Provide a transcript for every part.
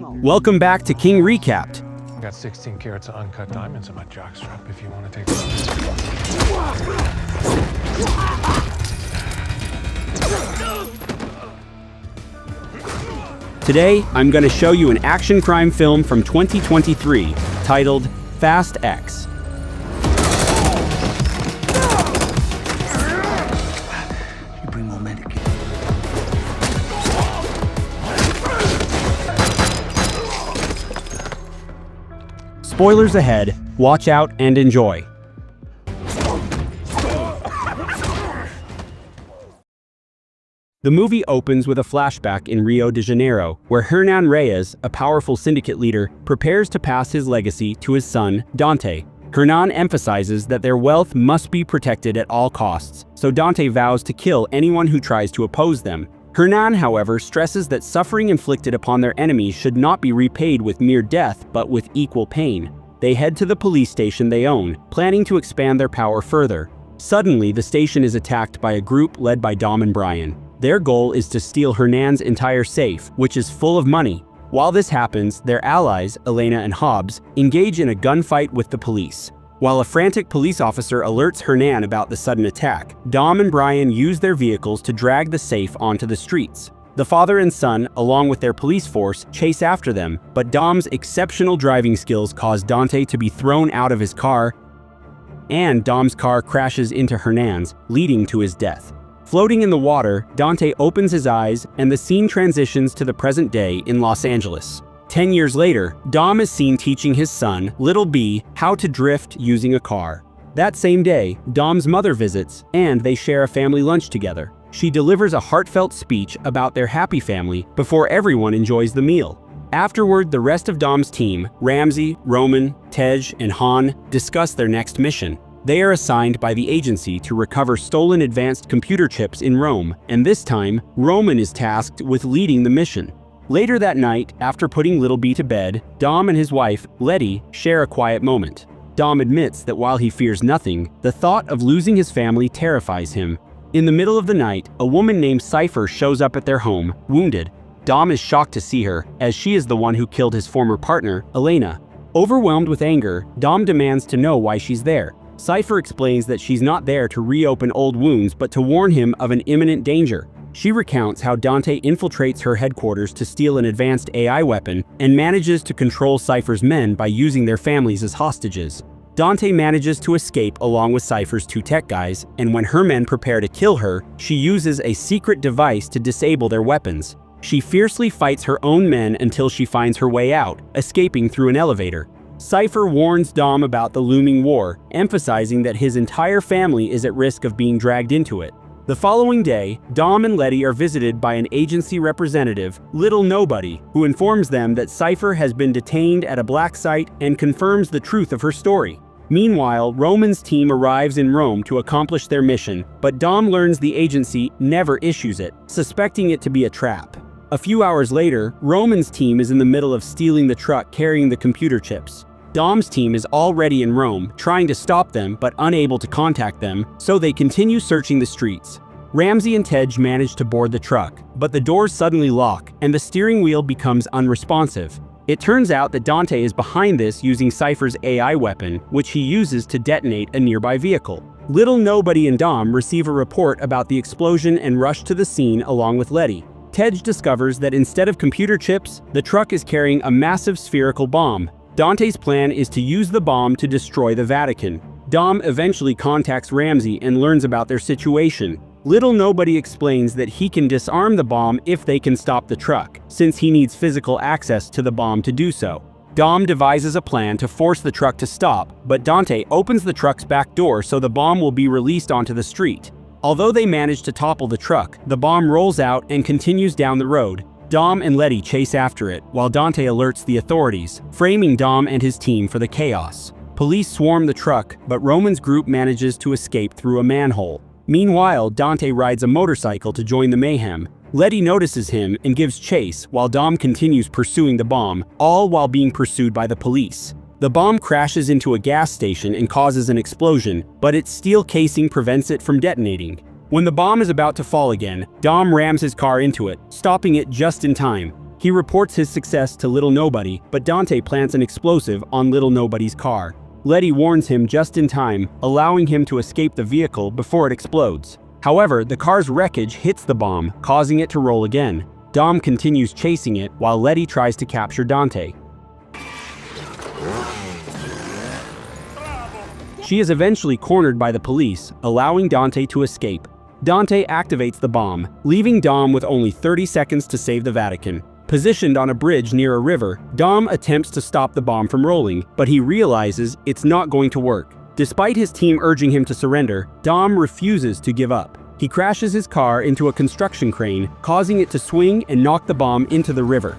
Welcome back to King Recapped. I got 16 carats of uncut diamonds in my jockstrap if you want to take some. Today, I'm going to show you an action crime film from 2023 titled Fast X. You bring more medic. Spoilers ahead, watch out and enjoy. The movie opens with a flashback in Rio de Janeiro, where Hernan Reyes, a powerful syndicate leader, prepares to pass his legacy to his son, Dante. Hernan emphasizes that their wealth must be protected at all costs, so Dante vows to kill anyone who tries to oppose them. Hernan, however, stresses that suffering inflicted upon their enemies should not be repaid with mere death, but with equal pain. They head to the police station they own, planning to expand their power further. Suddenly, the station is attacked by a group led by Dom and Brian. Their goal is to steal Hernan's entire safe, which is full of money. While this happens, their allies, Elena and Hobbs, engage in a gunfight with the police. While a frantic police officer alerts Hernan about the sudden attack, Dom and Brian use their vehicles to drag the safe onto the streets. The father and son, along with their police force, chase after them, but Dom's exceptional driving skills cause Dante to be thrown out of his car, and Dom's car crashes into Hernan's, leading to his death. Floating in the water, Dante opens his eyes, and the scene transitions to the present day in Los Angeles. 10 years later, Dom is seen teaching his son, Little B, how to drift using a car. That same day, Dom's mother visits, and they share a family lunch together. She delivers a heartfelt speech about their happy family before everyone enjoys the meal. Afterward, the rest of Dom's team, Ramsey, Roman, Tej, and Han, discuss their next mission. They are assigned by the agency to recover stolen advanced computer chips in Rome, and this time, Roman is tasked with leading the mission. Later that night, after putting Little B to bed, Dom and his wife, Letty, share a quiet moment. Dom admits that while he fears nothing, the thought of losing his family terrifies him. In the middle of the night, a woman named Cypher shows up at their home, wounded. Dom is shocked to see her, as she is the one who killed his former partner, Elena. Overwhelmed with anger, Dom demands to know why she's there. Cypher explains that she's not there to reopen old wounds but to warn him of an imminent danger. She recounts how Dante infiltrates her headquarters to steal an advanced AI weapon and manages to control Cypher's men by using their families as hostages. Dante manages to escape along with Cypher's two tech guys, and when her men prepare to kill her, she uses a secret device to disable their weapons. She fiercely fights her own men until she finds her way out, escaping through an elevator. Cypher warns Dom about the looming war, emphasizing that his entire family is at risk of being dragged into it. The following day, Dom and Letty are visited by an agency representative, Little Nobody, who informs them that Cypher has been detained at a black site and confirms the truth of her story. Meanwhile, Roman's team arrives in Rome to accomplish their mission, but Dom learns the agency never issues it, suspecting it to be a trap. A few hours later, Roman's team is in the middle of stealing the truck carrying the computer chips. Dom's team is already in Rome, trying to stop them but unable to contact them, so they continue searching the streets. Ramsey and Tej manage to board the truck, but the doors suddenly lock and the steering wheel becomes unresponsive. It turns out that Dante is behind this using Cypher's AI weapon, which he uses to detonate a nearby vehicle. Little Nobody and Dom receive a report about the explosion and rush to the scene along with Letty. Tej discovers that instead of computer chips, the truck is carrying a massive spherical bomb. Dante's plan is to use the bomb to destroy the Vatican. Dom eventually contacts Ramsey and learns about their situation. Little Nobody explains that he can disarm the bomb if they can stop the truck, since he needs physical access to the bomb to do so. Dom devises a plan to force the truck to stop, but Dante opens the truck's back door so the bomb will be released onto the street. Although they manage to topple the truck, the bomb rolls out and continues down the road. Dom and Letty chase after it, while Dante alerts the authorities, framing Dom and his team for the chaos. Police swarm the truck, but Roman's group manages to escape through a manhole. Meanwhile, Dante rides a motorcycle to join the mayhem. Letty notices him and gives chase, while Dom continues pursuing the bomb, all while being pursued by the police. The bomb crashes into a gas station and causes an explosion, but its steel casing prevents it from detonating. When the bomb is about to fall again, Dom rams his car into it, stopping it just in time. He reports his success to Little Nobody, but Dante plants an explosive on Little Nobody's car. Letty warns him just in time, allowing him to escape the vehicle before it explodes. However, the car's wreckage hits the bomb, causing it to roll again. Dom continues chasing it while Letty tries to capture Dante. She is eventually cornered by the police, allowing Dante to escape. Dante activates the bomb, leaving Dom with only 30 seconds to save the Vatican. Positioned on a bridge near a river, Dom attempts to stop the bomb from rolling, but he realizes it's not going to work. Despite his team urging him to surrender, Dom refuses to give up. He crashes his car into a construction crane, causing it to swing and knock the bomb into the river.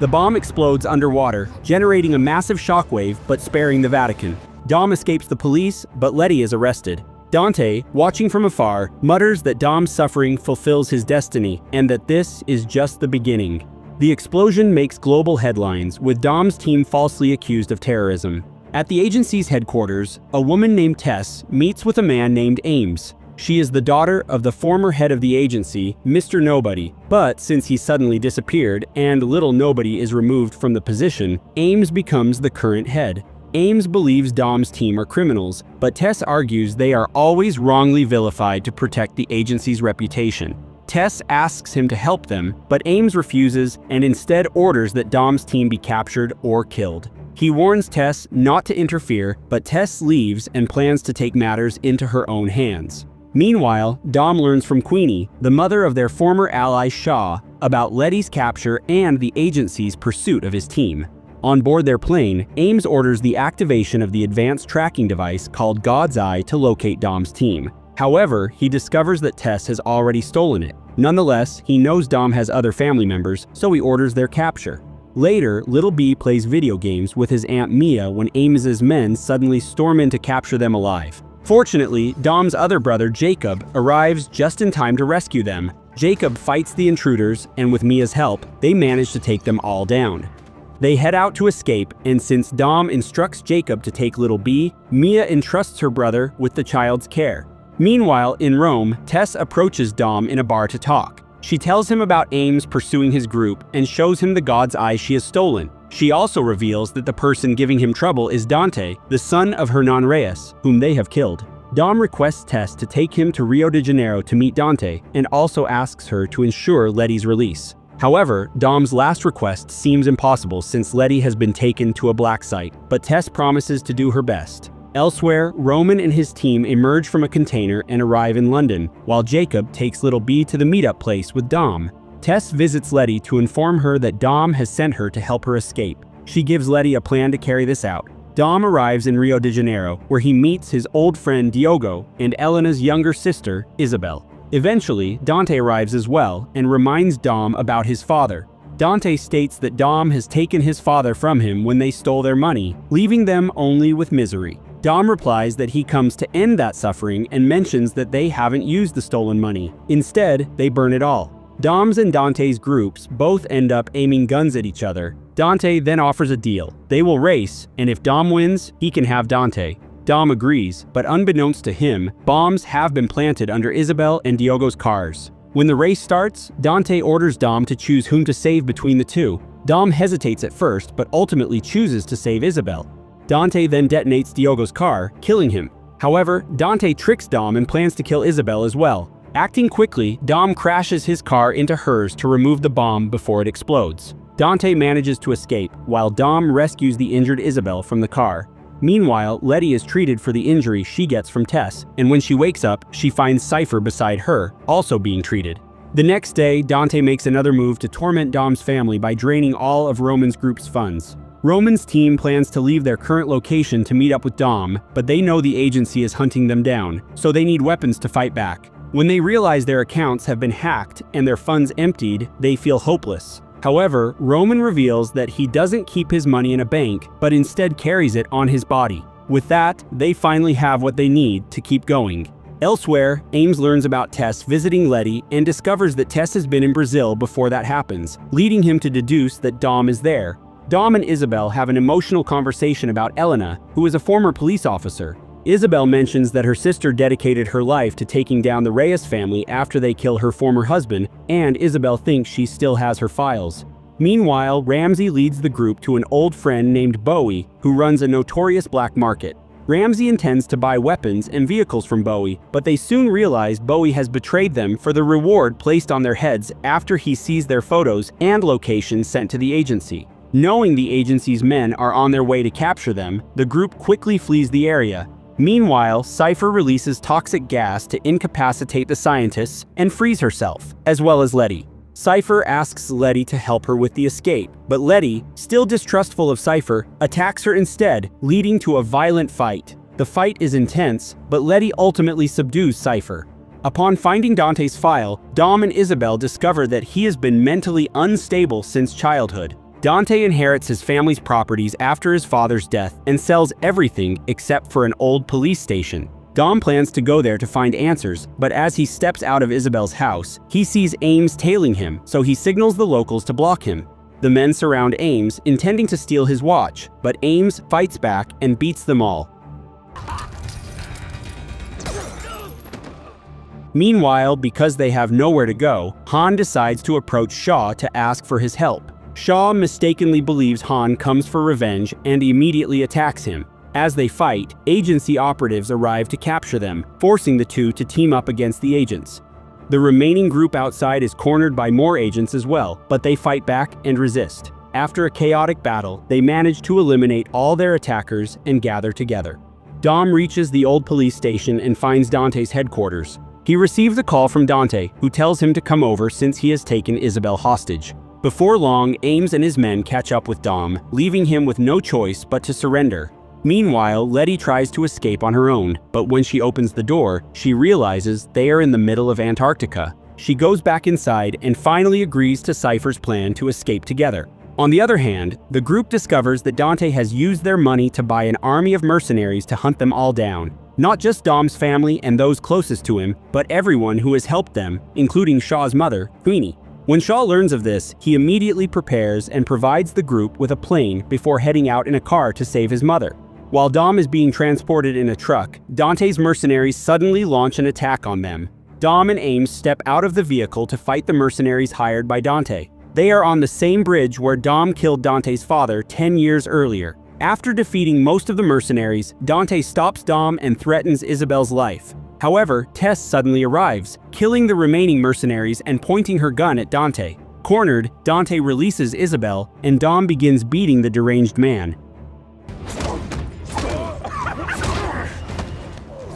The bomb explodes underwater, generating a massive shockwave but sparing the Vatican. Dom escapes the police, but Letty is arrested. Dante, watching from afar, mutters that Dom's suffering fulfills his destiny and that this is just the beginning. The explosion makes global headlines, with Dom's team falsely accused of terrorism. At the agency's headquarters, a woman named Tess meets with a man named Ames. She is the daughter of the former head of the agency, Mr. Nobody, but since he suddenly disappeared and Little Nobody is removed from the position, Ames becomes the current head. Ames believes Dom's team are criminals, but Tess argues they are always wrongly vilified to protect the agency's reputation. Tess asks him to help them, but Ames refuses and instead orders that Dom's team be captured or killed. He warns Tess not to interfere, but Tess leaves and plans to take matters into her own hands. Meanwhile, Dom learns from Queenie, the mother of their former ally Shaw, about Letty's capture and the agency's pursuit of his team. On board their plane, Ames orders the activation of the advanced tracking device called God's Eye to locate Dom's team. However, he discovers that Tess has already stolen it. Nonetheless, he knows Dom has other family members, so he orders their capture. Later, Little B plays video games with his Aunt Mia when Ames's men suddenly storm in to capture them alive. Fortunately, Dom's other brother, Jacob, arrives just in time to rescue them. Jacob fights the intruders, and with Mia's help, they manage to take them all down. They head out to escape, and since Dom instructs Jacob to take Little B, Mia entrusts her brother with the child's care. Meanwhile, in Rome, Tess approaches Dom in a bar to talk. She tells him about Ames pursuing his group and shows him the God's Eye she has stolen. She also reveals that the person giving him trouble is Dante, the son of Hernan Reyes, whom they have killed. Dom requests Tess to take him to Rio de Janeiro to meet Dante and also asks her to ensure Letty's release. However, Dom's last request seems impossible since Letty has been taken to a black site, but Tess promises to do her best. Elsewhere, Roman and his team emerge from a container and arrive in London, while Jacob takes Little B to the meetup place with Dom. Tess visits Letty to inform her that Dom has sent her to help her escape. She gives Letty a plan to carry this out. Dom arrives in Rio de Janeiro, where he meets his old friend Diogo and Elena's younger sister, Isabel. Eventually, Dante arrives as well and reminds Dom about his father. Dante states that Dom has taken his father from him when they stole their money, leaving them only with misery. Dom replies that he comes to end that suffering and mentions that they haven't used the stolen money. Instead, they burn it all. Dom's and Dante's groups both end up aiming guns at each other. Dante then offers a deal. They will race, and if Dom wins, he can have Dante. Dom agrees, but unbeknownst to him, bombs have been planted under Isabel and Diogo's cars. When the race starts, Dante orders Dom to choose whom to save between the two. Dom hesitates at first, but ultimately chooses to save Isabel. Dante then detonates Diogo's car, killing him. However, Dante tricks Dom and plans to kill Isabel as well. Acting quickly, Dom crashes his car into hers to remove the bomb before it explodes. Dante manages to escape, while Dom rescues the injured Isabel from the car. Meanwhile, Letty is treated for the injury she gets from Tess, and when she wakes up, she finds Cypher beside her, also being treated. The next day, Dante makes another move to torment Dom's family by draining all of Roman's group's funds. Roman's team plans to leave their current location to meet up with Dom, but they know the agency is hunting them down, so they need weapons to fight back. When they realize their accounts have been hacked and their funds emptied, they feel hopeless. However, Roman reveals that he doesn't keep his money in a bank, but instead carries it on his body. With that, they finally have what they need to keep going. Elsewhere, Ames learns about Tess visiting Letty and discovers that Tess has been in Brazil before that happens, leading him to deduce that Dom is there. Dom and Isabel have an emotional conversation about Elena, who is a former police officer. Isabel mentions that her sister dedicated her life to taking down the Reyes family after they kill her former husband, and Isabel thinks she still has her files. Meanwhile, Ramsey leads the group to an old friend named Bowie, who runs a notorious black market. Ramsey intends to buy weapons and vehicles from Bowie, but they soon realize Bowie has betrayed them for the reward placed on their heads after he sees their photos and locations sent to the agency. Knowing the agency's men are on their way to capture them, the group quickly flees the area. Meanwhile, Cypher releases toxic gas to incapacitate the scientists and frees herself, as well as Letty. Cypher asks Letty to help her with the escape, but Letty, still distrustful of Cypher, attacks her instead, leading to a violent fight. The fight is intense, but Letty ultimately subdues Cypher. Upon finding Dante's file, Dom and Isabel discover that he has been mentally unstable since childhood. Dante inherits his family's properties after his father's death and sells everything except for an old police station. Dom plans to go there to find answers, but as he steps out of Isabel's house, he sees Ames tailing him, so he signals the locals to block him. The men surround Ames, intending to steal his watch, but Ames fights back and beats them all. Meanwhile, because they have nowhere to go, Han decides to approach Shaw to ask for his help. Shaw mistakenly believes Han comes for revenge and immediately attacks him. As they fight, agency operatives arrive to capture them, forcing the two to team up against the agents. The remaining group outside is cornered by more agents as well, but they fight back and resist. After a chaotic battle, they manage to eliminate all their attackers and gather together. Dom reaches the old police station and finds Dante's headquarters. He receives a call from Dante, who tells him to come over since he has taken Isabel hostage. Before long, Ames and his men catch up with Dom, leaving him with no choice but to surrender. Meanwhile, Letty tries to escape on her own, but when she opens the door, she realizes they are in the middle of Antarctica. She goes back inside and finally agrees to Cypher's plan to escape together. On the other hand, the group discovers that Dante has used their money to buy an army of mercenaries to hunt them all down. Not just Dom's family and those closest to him, but everyone who has helped them, including Shaw's mother, Queenie. When Shaw learns of this, he immediately prepares and provides the group with a plane before heading out in a car to save his mother. While Dom is being transported in a truck, Dante's mercenaries suddenly launch an attack on them. Dom and Ames step out of the vehicle to fight the mercenaries hired by Dante. They are on the same bridge where Dom killed Dante's father 10 years earlier. After defeating most of the mercenaries, Dante stops Dom and threatens Isabel's life. However, Tess suddenly arrives, killing the remaining mercenaries and pointing her gun at Dante. Cornered, Dante releases Isabel, and Dom begins beating the deranged man.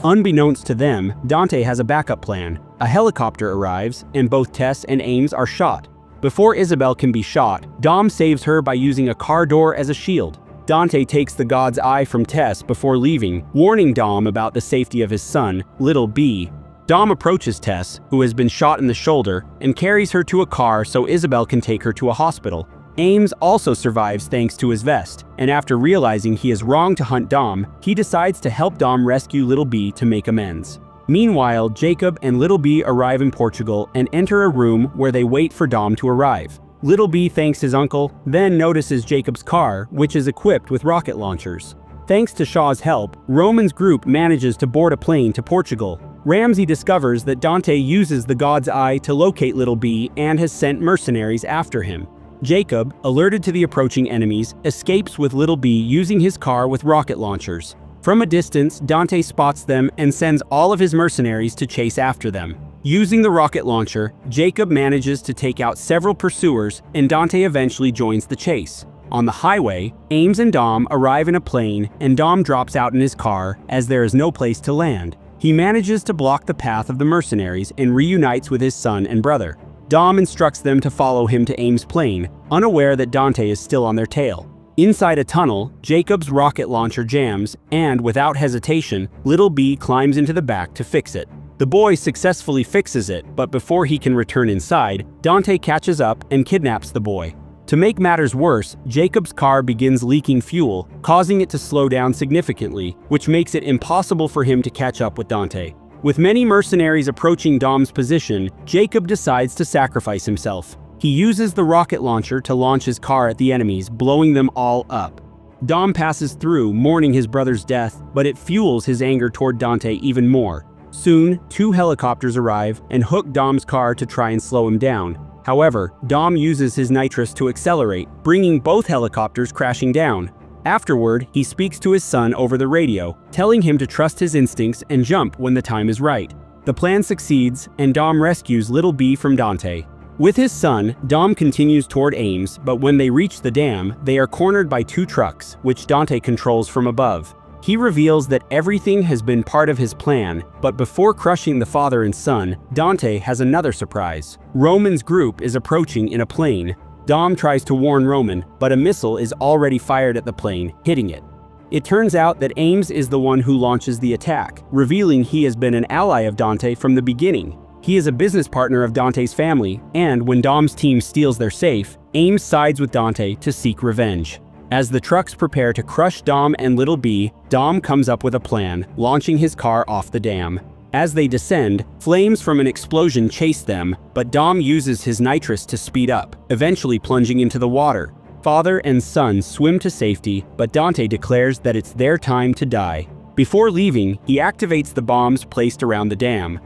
Unbeknownst to them, Dante has a backup plan. A helicopter arrives, and both Tess and Ames are shot. Before Isabel can be shot, Dom saves her by using a car door as a shield. Dante takes the God's Eye from Tess before leaving, warning Dom about the safety of his son, Little B. Dom approaches Tess, who has been shot in the shoulder, and carries her to a car so Isabel can take her to a hospital. Ames also survives thanks to his vest, and after realizing he is wrong to hunt Dom, he decides to help Dom rescue Little B to make amends. Meanwhile, Jacob and Little B arrive in Portugal and enter a room where they wait for Dom to arrive. Little B thanks his uncle, then notices Jacob's car, which is equipped with rocket launchers. Thanks to Shaw's help, Roman's group manages to board a plane to Portugal. Ramsey discovers that Dante uses the God's Eye to locate Little B and has sent mercenaries after him. Jacob, alerted to the approaching enemies, escapes with Little B using his car with rocket launchers. From a distance, Dante spots them and sends all of his mercenaries to chase after them. Using the rocket launcher, Jacob manages to take out several pursuers, and Dante eventually joins the chase. On the highway, Ames and Dom arrive in a plane, and Dom drops out in his car as there is no place to land. He manages to block the path of the mercenaries and reunites with his son and brother. Dom instructs them to follow him to Ames' plane, unaware that Dante is still on their tail. Inside a tunnel, Jacob's rocket launcher jams, and without hesitation, Little B climbs into the back to fix it. The boy successfully fixes it, but before he can return inside, Dante catches up and kidnaps the boy. To make matters worse, Jacob's car begins leaking fuel, causing it to slow down significantly, which makes it impossible for him to catch up with Dante. With many mercenaries approaching Dom's position, Jacob decides to sacrifice himself. He uses the rocket launcher to launch his car at the enemies, blowing them all up. Dom passes through, mourning his brother's death, but it fuels his anger toward Dante even more. Soon, 2 helicopters arrive and hook Dom's car to try and slow him down. However, Dom uses his nitrous to accelerate, bringing both helicopters crashing down. Afterward, he speaks to his son over the radio, telling him to trust his instincts and jump when the time is right. The plan succeeds, and Dom rescues little B from Dante. With his son, Dom continues toward Ames, but when they reach the dam, they are cornered by 2 trucks, which Dante controls from above. He reveals that everything has been part of his plan, but before crushing the father and son, Dante has another surprise. Roman's group is approaching in a plane. Dom tries to warn Roman, but a missile is already fired at the plane, hitting it. It turns out that Ames is the one who launches the attack, revealing he has been an ally of Dante from the beginning. He is a business partner of Dante's family, and when Dom's team steals their safe, Ames sides with Dante to seek revenge. As the trucks prepare to crush Dom and Little B, Dom comes up with a plan, launching his car off the dam. As they descend, flames from an explosion chase them, but Dom uses his nitrous to speed up, eventually plunging into the water. Father and son swim to safety, but Dante declares that it's their time to die. Before leaving, he activates the bombs placed around the dam.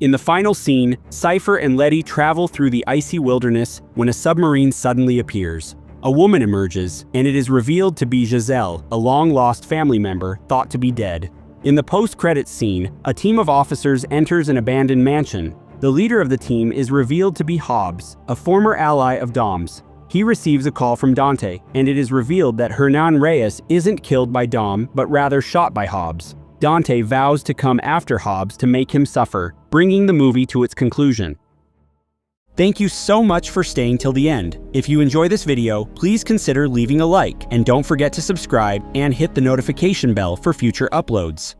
In the final scene, Cypher and Letty travel through the icy wilderness when a submarine suddenly appears. A woman emerges, and it is revealed to be Giselle, a long-lost family member thought to be dead. In the post-credits scene, a team of officers enters an abandoned mansion. The leader of the team is revealed to be Hobbs, a former ally of Dom's. He receives a call from Dante, and it is revealed that Hernan Reyes isn't killed by Dom, but rather shot by Hobbs. Dante vows to come after Hobbs to make him suffer, bringing the movie to its conclusion. Thank you so much for staying till the end. If you enjoy this video, please consider leaving a like, and don't forget to subscribe and hit the notification bell for future uploads.